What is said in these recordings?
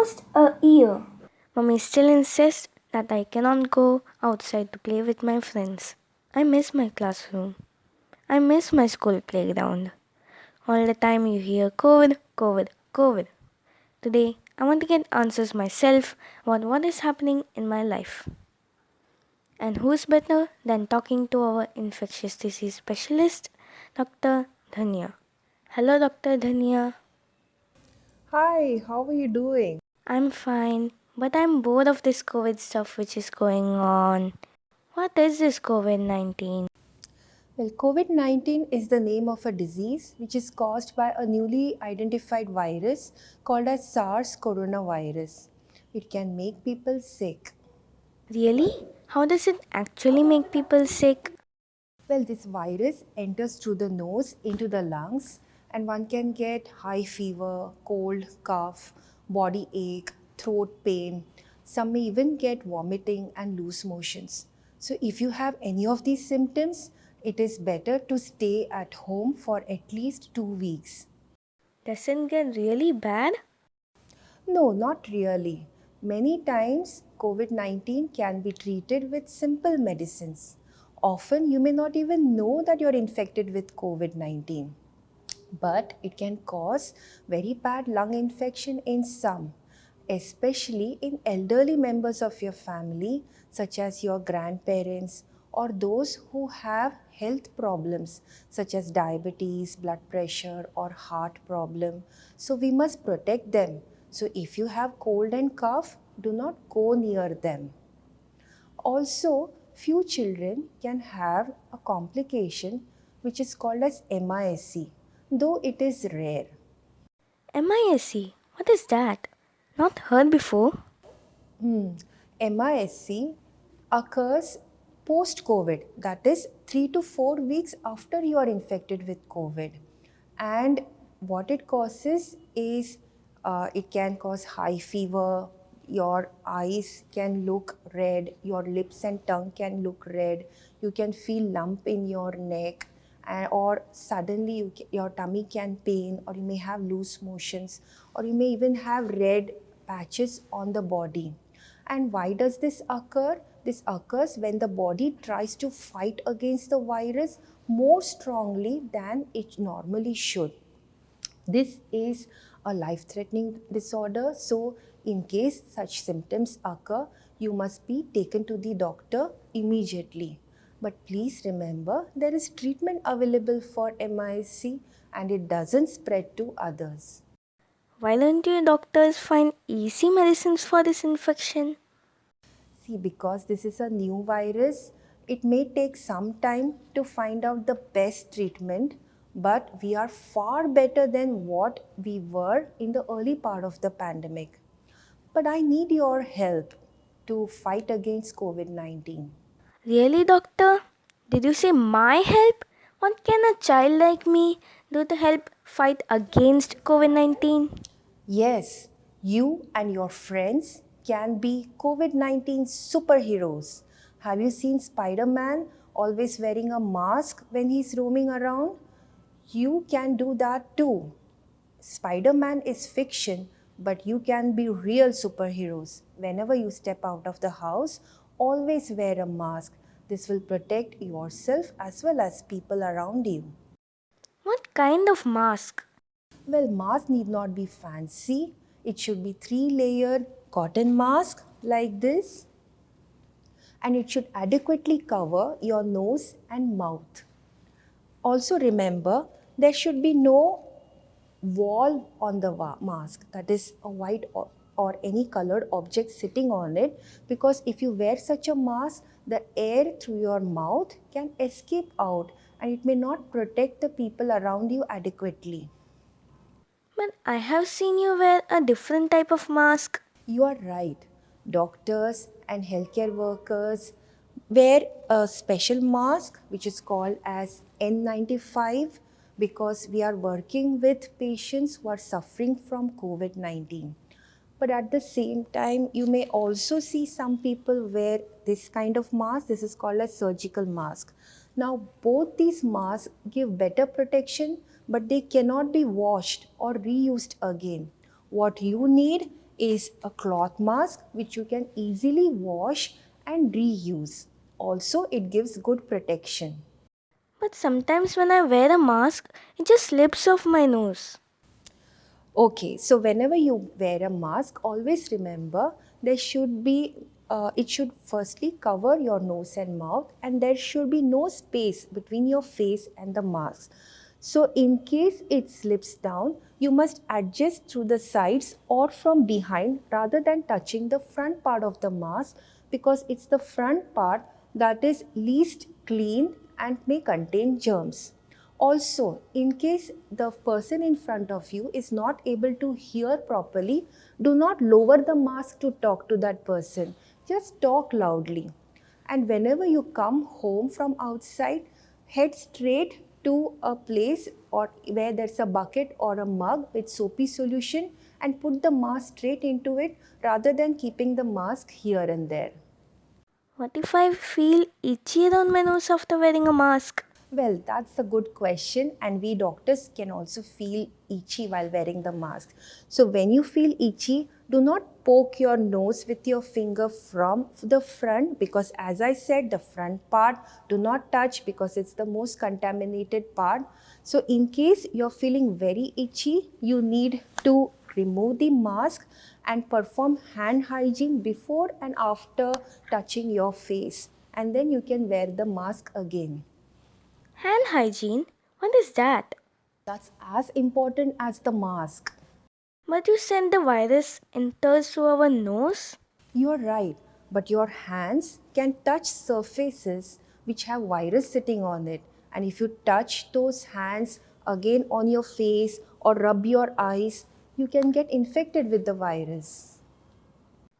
almost a year. Mummy still insists that I cannot go outside to play with my friends. I miss my classroom. I miss my school playground. All the time you hear COVID, COVID, COVID. Today, I want to get answers myself about what is happening in my life. And who's better than talking to our infectious disease specialist, Dr. Dhanya. Hello, Dr. Dhanya. Hi, how are you doing? I'm fine, but I'm bored of this COVID stuff which is going on. What is this COVID-19? Well, COVID 19 is the name of a disease which is caused by a newly identified virus called as SARS coronavirus. It can make people sick. Really? How does it actually make people sick? Well, this virus enters through the nose into the lungs, and one can get high fever, cold, cough, body ache, throat pain. Some may even get vomiting and loose motions. So, if you have any of these symptoms, it is better to stay at home for at least 2 weeks. Does it get really bad? No, not really. Many times, COVID 19 can be treated with simple medicines. Often, you may not even know that you're infected with COVID 19, but it can cause very bad lung infection in some, especially in elderly members of your family, such as your grandparents or those who have health problems such as diabetes, blood pressure, or heart problem. So we must protect them. So if you have cold and cough, do not go near them. Also, few children can have a complication which is called as MISC, though it is rare. MISC? What is that? Not heard before. MISC occurs post COVID, that is 3 to 4 weeks after you are infected with COVID. And what it causes is it can cause high fever, your eyes can look red, your lips and tongue can look red, you can feel lump in your neck, or suddenly your tummy can pain, or you may have loose motions, or you may even have red patches on the body. And why does this occur? This occurs when the body tries to fight against the virus more strongly than it normally should. This is a life threatening disorder, so in case such symptoms occur, you must be taken to the doctor immediately. But please remember, there is treatment available for MIC and it doesn't spread to others. Why don't you doctors find easy medicines for this infection? See, because this is a new virus, it may take some time to find out the best treatment, but we are far better than what we were in the early part of the pandemic. But I need your help to fight against COVID 19. Really, doctor? Did you say my help? What can a child like me do to help fight against COVID-19? Yes, you and your friends can be COVID 19 superheroes. Have you seen Spider Man always wearing a mask when he's roaming around? You can do that too. Spider Man is fiction, but you can be real superheroes. Whenever you step out of the house, always wear a mask. This will protect yourself as well as people around you. What kind of mask? Well, mask need not be fancy. It should be 3-layered cotton mask like this, and it should adequately cover your nose and mouth. Also remember, there should be no wall on the mask, that is a white or any colored object sitting on it, because if you wear such a mask, the air through your mouth can escape out and it may not protect the people around you adequately. But I have seen you wear a different type of mask. You are right. Doctors and healthcare workers wear a special mask which is called as N95 because we are working with patients who are suffering from COVID 19. But at the same time, you may also see some people wear this kind of mask. This is called a surgical mask. Now, both these masks give better protection, but they cannot be washed or reused again. What you need is a cloth mask which you can easily wash and reuse. Also, it gives good protection. But sometimes when I wear a mask, it just slips off my nose. Okay, so whenever you wear a mask, always remember there should be, it should firstly cover your nose and mouth, and there should be no space between your face and the mask. So, in case it slips down, you must adjust through the sides or from behind rather than touching the front part of the mask, because it's the front part that is least clean and may contain germs. Also, in case the person in front of you is not able to hear properly, do not lower the mask to talk to that person. Just talk loudly. And whenever you come home from outside, head straight to a place or where there's a bucket or a mug with soapy solution and put the mask straight into it rather than keeping the mask here and there. What if I feel itchy around my nose after wearing a mask? Well, that's a good question, and we doctors can also feel itchy while wearing the mask. So, when you feel itchy, do not poke your nose with your finger from the front, because, as I said, the front part do not touch because it's the most contaminated part. So, in case you're feeling very itchy, you need to remove the mask and perform hand hygiene before and after touching your face, and then you can wear the mask again. Hand hygiene? What is that? That's as important as the mask. But you said the virus enters through our nose? You're right, but your hands can touch surfaces which have virus sitting on it. And if you touch those hands again on your face or rub your eyes, you can get infected with the virus.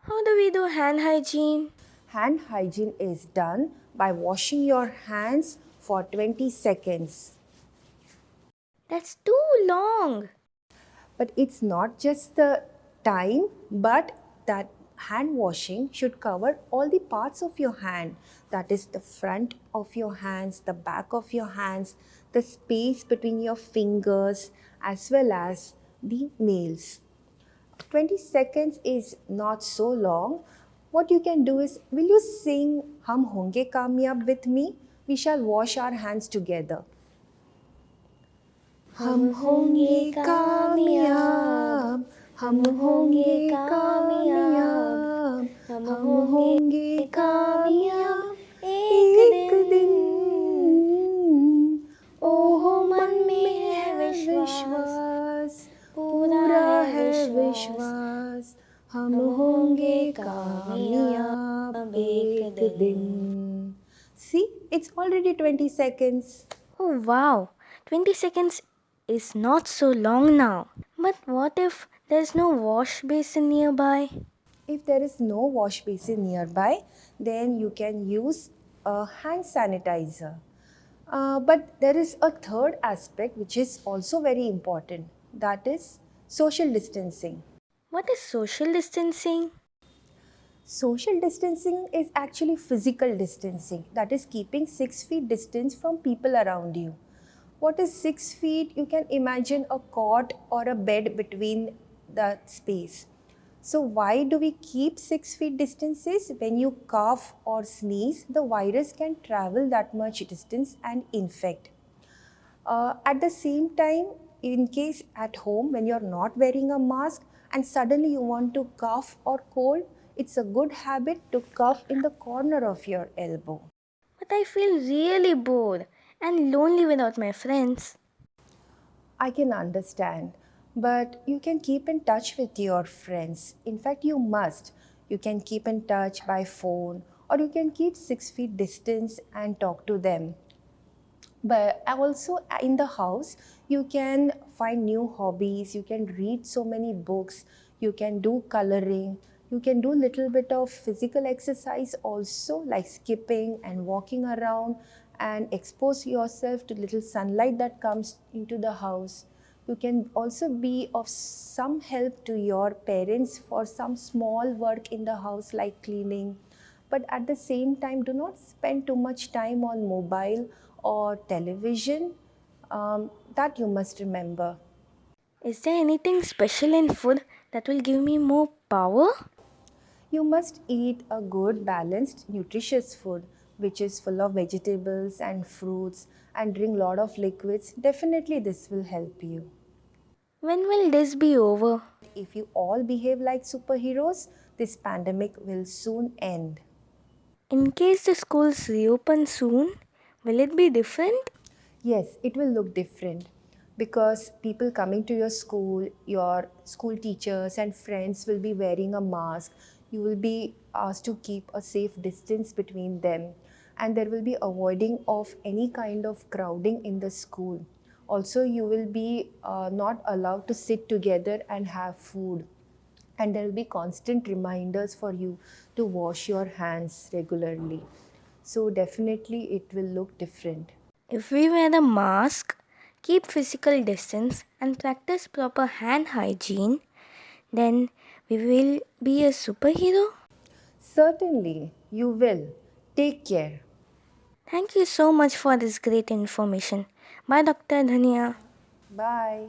How do we do hand hygiene? Hand hygiene is done by washing your hands for 20 seconds. That's too long. But it's not just the time, but that hand washing should cover all the parts of your hand. That is the front of your hands, the back of your hands, the space between your fingers, as well as the nails. 20 seconds is not so long. What you can do is, will you sing Hum Honge Kamyab with me? We shall wash our hands together. हम होंगे कामयाब, हम होंगे कामयाब, हम होंगे कामयाब एक दिन। ओहो मन में है विश्वास, पूरा है विश्वास, हम होंगे कामयाब एक दिन। See, it's already 20 seconds. Oh wow, 20 seconds is not so long now. But what if there's no wash basin nearby? If there is no wash basin nearby, then you can use a hand sanitizer. But there is a third aspect which is also very important, that is social distancing. What is social distancing? Social distancing is actually physical distancing, that is keeping 6 feet distance from people around you. What is 6 feet? You can imagine a cot or a bed between the space. So why do we keep 6 feet distances? When you cough or sneeze, the virus can travel that much distance and infect. At the same time, in case at home when you're not wearing a mask and suddenly you want to cough or cold, it's a good habit to cough in the corner of your elbow. But I feel really bored and lonely without my friends. I can understand, but you can keep in touch with your friends. In fact, you must. You can keep in touch by phone or you can keep 6 feet distance and talk to them. But also in the house, you can find new hobbies, you can read so many books, you can do coloring, you can do little bit of physical exercise also, like skipping and walking around, and expose yourself to little sunlight that comes into the house. You can also be of some help to your parents for some small work in the house like cleaning. But at the same time, do not spend too much time on mobile or television. That you must remember. Is there anything special in food that will give me more power? You must eat a good, balanced, nutritious food which is full of vegetables and fruits and drink lot of liquids. Definitely this will help you. When will this be over? If you all behave like superheroes, this pandemic will soon end. In case the schools reopen soon, will it be different? Yes, it will look different because people coming to your school teachers and friends will be wearing a mask. You will be asked to keep a safe distance between them, and there will be avoiding of any kind of crowding in the school. Also, you will be not allowed to sit together and have food, and there will be constant reminders for you to wash your hands regularly. So definitely it will look different. If we wear a mask, keep physical distance, and practice proper hand hygiene, then we will be a superhero? Certainly, you will. Take care. Thank you so much for this great information. Bye, Dr. Dhania. Bye.